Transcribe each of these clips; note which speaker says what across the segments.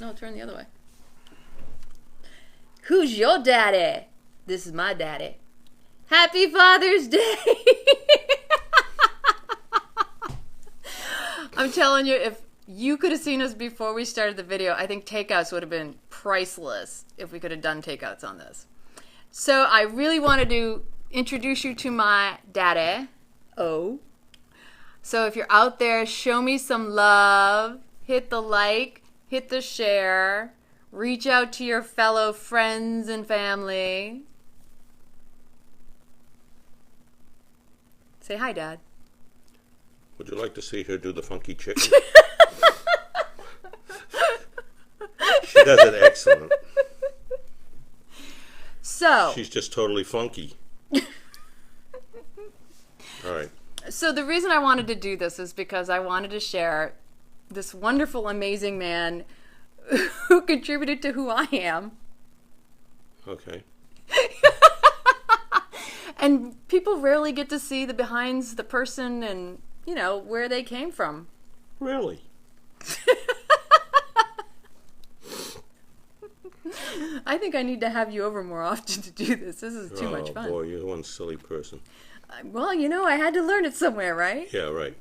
Speaker 1: No, turn the other way. Who's your daddy? This is my daddy. Happy Father's Day! I'm telling you, if you could have seen us before we started the video, I think takeouts would have been priceless if we could have done takeouts on this. So I really wanted to introduce you to my daddy. Oh. So if you're out there, show me some love. Hit the like, hit the share. Reach out to your fellow friends and family. Say hi, Dad.
Speaker 2: Would you like to see her do the funky chicken? She does it excellent.
Speaker 1: So
Speaker 2: she's just totally funky. All right.
Speaker 1: So the reason I wanted to do this is because I wanted to share this wonderful, amazing man who contributed to who I am.
Speaker 2: Okay.
Speaker 1: And people rarely get to see the behinds the person and, you know, where they came from.
Speaker 2: Really?
Speaker 1: I think I need to have you over more often to do this. This is too much fun.
Speaker 2: Oh, boy, you're one silly person.
Speaker 1: Well, you know, I had to learn it somewhere, right?
Speaker 2: Yeah, right.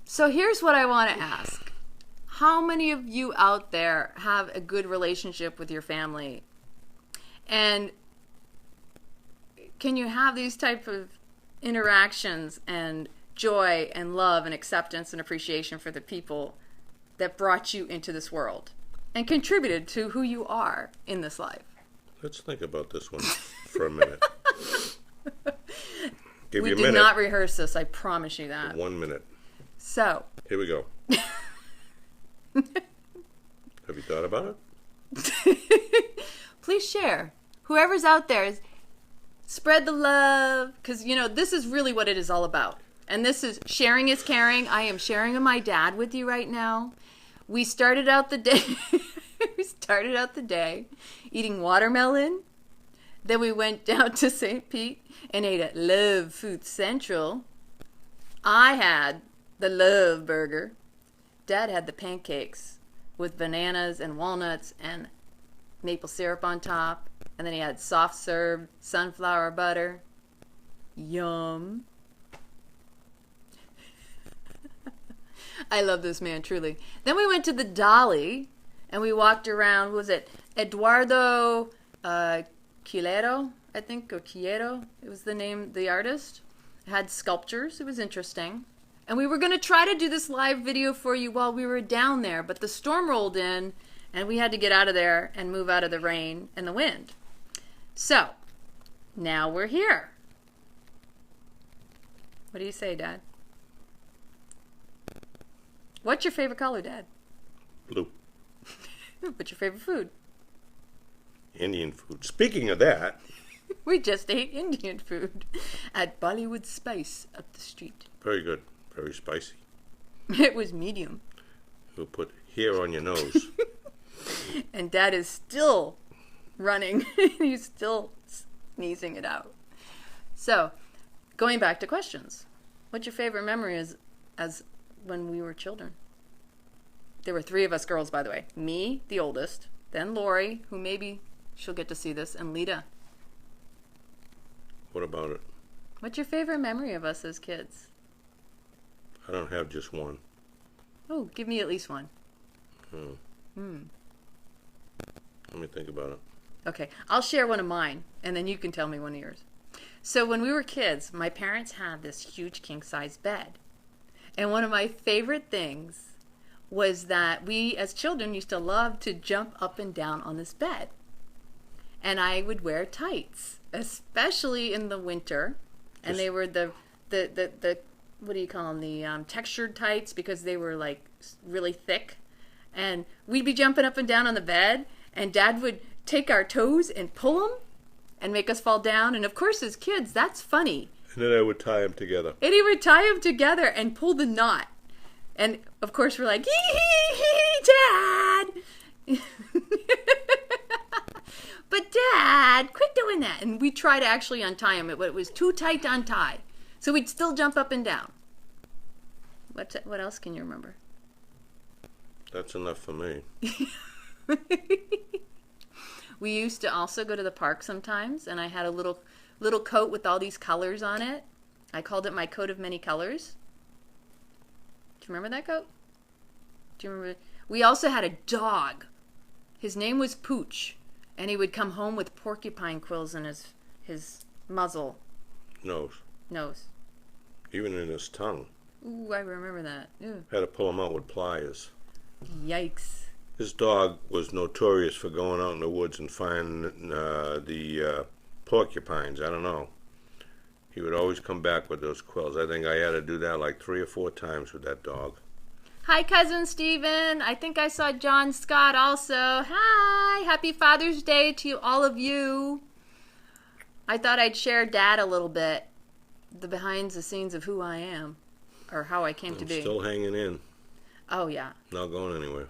Speaker 1: So here's what I want to ask. How many of you out there have a good relationship with your family? And can you have these type of interactions and joy and love and acceptance and appreciation for the people that brought you into this world and contributed to who you are in this life?
Speaker 2: Let's think about this one for a minute. Give
Speaker 1: We
Speaker 2: you a
Speaker 1: did
Speaker 2: minute.
Speaker 1: not rehearse this, I promise you that.
Speaker 2: 1 minute.
Speaker 1: So.
Speaker 2: Here we go. Have you thought about it?
Speaker 1: Please share. Whoever's out there, spread the love. Because, you know, this is really what it is all about. And this is sharing is caring. I am sharing my dad with you right now. We started out the day eating watermelon. Then we went down to St. Pete and ate at Love Food Central. I had the Love Burger. Dad had the pancakes with bananas and walnuts and maple syrup on top. And then he had soft serve sunflower butter. Yum. I love this man, truly. Then we went to the Dolly and we walked around. Was it Eduardo Quilero, I think, or Quiero? It was the name, the artist. It had sculptures. It was interesting. And we were going to try to do this live video for you while we were down there, but the storm rolled in and we had to get out of there and move out of the rain and the wind. So, now we're here. What do you say, Dad? What's your favorite color, Dad?
Speaker 2: Blue.
Speaker 1: What's your favorite food?
Speaker 2: Indian food. Speaking of that.
Speaker 1: We just ate Indian food at Bollywood Spice up the street.
Speaker 2: Very good. Very spicy.
Speaker 1: It was medium.
Speaker 2: We'll put hair on your nose.
Speaker 1: And Dad is still running. He's still sneezing it out. So, going back to questions. What's your favorite memory as when we were children? There were 3 of us girls, by the way. Me, the oldest. Then Lori, who maybe she'll get to see this. And Lita.
Speaker 2: What about it?
Speaker 1: What's your favorite memory of us as kids?
Speaker 2: I don't have just one.
Speaker 1: Oh, give me at least one.
Speaker 2: Let me think about it.
Speaker 1: Okay, I'll share one of mine, and then you can tell me one of yours. So when we were kids, my parents had this huge king-size bed. And one of my favorite things was that we, as children, used to love to jump up and down on this bed. And I would wear tights, especially in the winter. And they were the what do you call them? The textured tights, because they were like really thick. And we'd be jumping up and down on the bed, and Dad would take our toes and pull them and make us fall down. And of course, as kids, that's funny.
Speaker 2: And then I would tie them together.
Speaker 1: And he would tie them together and pull the knot. And of course, we're like, Dad! But Dad, quit doing that. And we'd try to actually untie him, but it was too tight to untie. So we'd still jump up and down. What else can you remember?
Speaker 2: That's enough for me.
Speaker 1: We used to also go to the park sometimes, and I had a little coat with all these colors on it. I called it my coat of many colors. Do you remember that coat? Do you remember? We also had a dog. His name was Pooch, and he would come home with porcupine quills in his muzzle. Nose.
Speaker 2: Even in his tongue.
Speaker 1: Ooh, I remember that. Ooh.
Speaker 2: Had to pull him out with pliers.
Speaker 1: Yikes.
Speaker 2: His dog was notorious for going out in the woods and finding the porcupines. I don't know. He would always come back with those quills. I think I had to do that like 3 or 4 times with that dog.
Speaker 1: Hi, Cousin Stephen. I think I saw John Scott also. Hi. Happy Father's Day to all of you. I thought I'd share Dad a little bit. The behind the scenes of who I am. Or how I came to be.
Speaker 2: Still hanging in.
Speaker 1: Oh, yeah.
Speaker 2: Not going anywhere.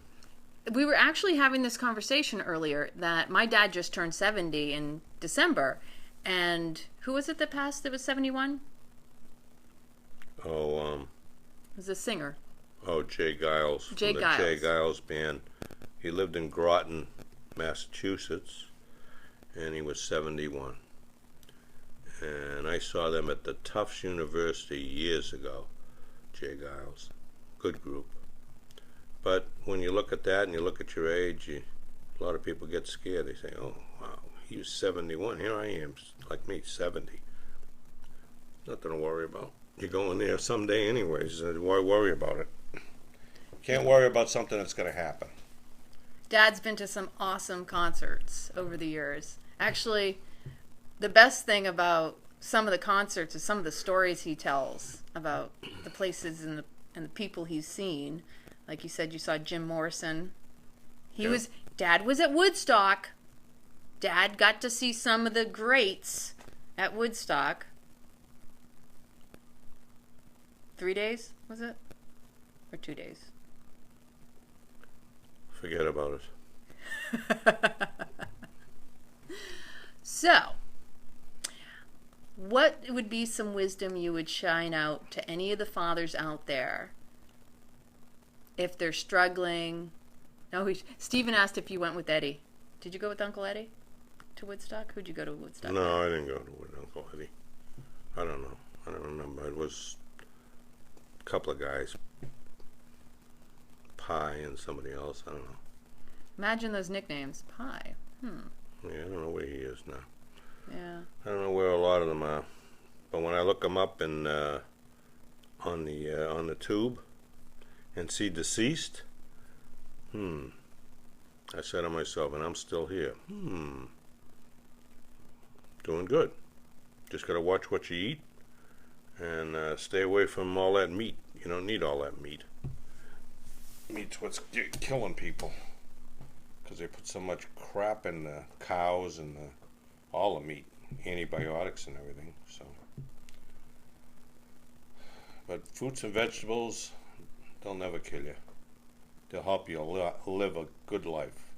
Speaker 1: We were actually having this conversation earlier that my dad just turned 70 in December. And who was it that passed that was 71?
Speaker 2: Oh,
Speaker 1: It was a singer.
Speaker 2: Oh, Jay Giles.
Speaker 1: Jay
Speaker 2: from the
Speaker 1: Giles.
Speaker 2: Jay Giles Band. He lived in Groton, Massachusetts, and he was 71. And I saw them at the Tufts University years ago. Jay Giles. Good group. But when you look at that and you look at your age, a lot of people get scared. They say, oh, wow, he was 71. Here I am, like me, 70. Nothing to worry about. You're going there someday anyways. Why worry about it? Can't worry about something that's going to happen.
Speaker 1: Dad's been to some awesome concerts over the years. Actually, the best thing about some of the concerts is some of the stories he tells about the places and the people he's seen. Like you said, you saw Jim Morrison. Dad was at Woodstock. Dad got to see some of the greats at Woodstock. 3 days, was it? Or 2 days?
Speaker 2: Forget about it.
Speaker 1: So, what would be some wisdom you would shine out to any of the fathers out there if they're struggling? No, Stephen asked if you went with Eddie. Did you go with Uncle Eddie to Woodstock? Who'd you go to Woodstock?
Speaker 2: No, I didn't go with Uncle Eddie. I don't know. I don't remember. It was a couple of guys. Pie and somebody else. I don't know.
Speaker 1: Imagine those nicknames. Pie.
Speaker 2: Yeah, I don't know where he is now.
Speaker 1: Yeah.
Speaker 2: I don't know where a lot of them are. But when I look them up in on the tube and see deceased, I said to myself, and I'm still here. Doing good. Just got to watch what you eat and stay away from all that meat. You don't need all that meat. Meat's what's killing people because they put so much crap in the cows and all the meat, antibiotics and everything. So, but fruits and vegetables, they'll never kill you. They'll help you live a good life.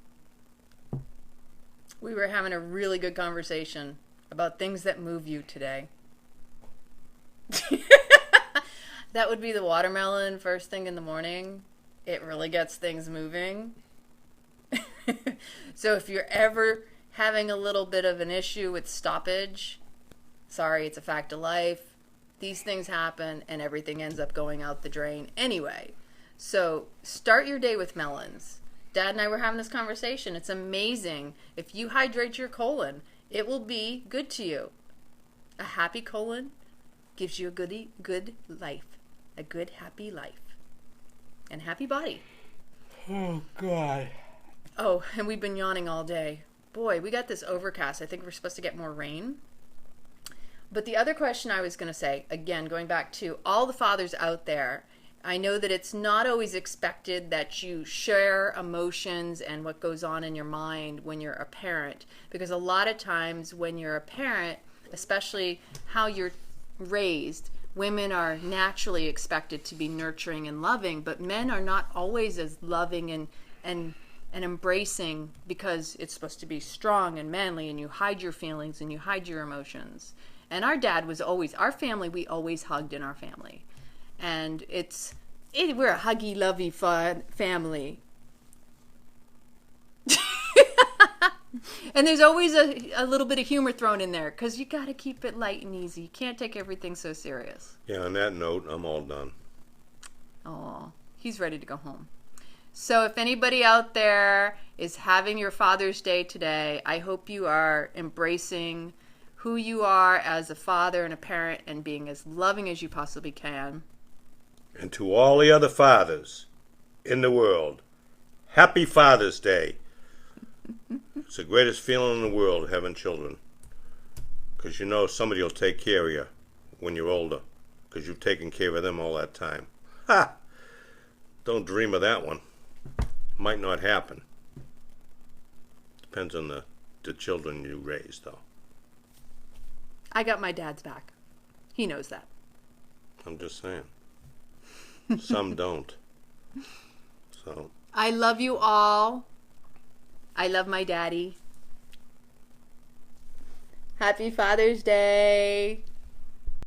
Speaker 1: We were having a really good conversation about things that move you today. That would be the watermelon first thing in the morning. It really gets things moving. So if you're ever having a little bit of an issue with stoppage, sorry, it's a fact of life. These things happen and everything ends up going out the drain anyway. So start your day with melons. Dad and I were having this conversation. It's amazing. If you hydrate your colon, it will be good to you. A happy colon gives you a good life. A good, happy life. And happy body.
Speaker 2: Oh, God.
Speaker 1: Oh, and we've been yawning all day. Boy, we got this overcast. I think we're supposed to get more rain. But the other question I was going to say, again, going back to all the fathers out there, I know that it's not always expected that you share emotions and what goes on in your mind when you're a parent. Because a lot of times when you're a parent, especially how you're raised, women are naturally expected to be nurturing and loving, but men are not always as loving and embracing because it's supposed to be strong and manly and you hide your feelings and you hide your emotions. And our dad was always, our family, we always hugged in our family. And we're a huggy, lovey, fun family. And there's always a little bit of humor thrown in there because you got to keep it light and easy. You can't take everything so serious.
Speaker 2: Yeah, on that note, I'm all done.
Speaker 1: Oh, he's ready to go home. So if anybody out there is having your Father's Day today, I hope you are embracing who you are as a father and a parent and being as loving as you possibly can.
Speaker 2: And to all the other fathers in the world, happy Father's Day. It's the greatest feeling in the world, having children. Because you know somebody will take care of you when you're older. Because you've taken care of them all that time. Ha! Don't dream of that one. Might not happen. Depends on the children you raise, though.
Speaker 1: I got my dad's back. He knows that.
Speaker 2: I'm just saying. Some don't. So.
Speaker 1: I love you all. I love my daddy. Happy Father's Day.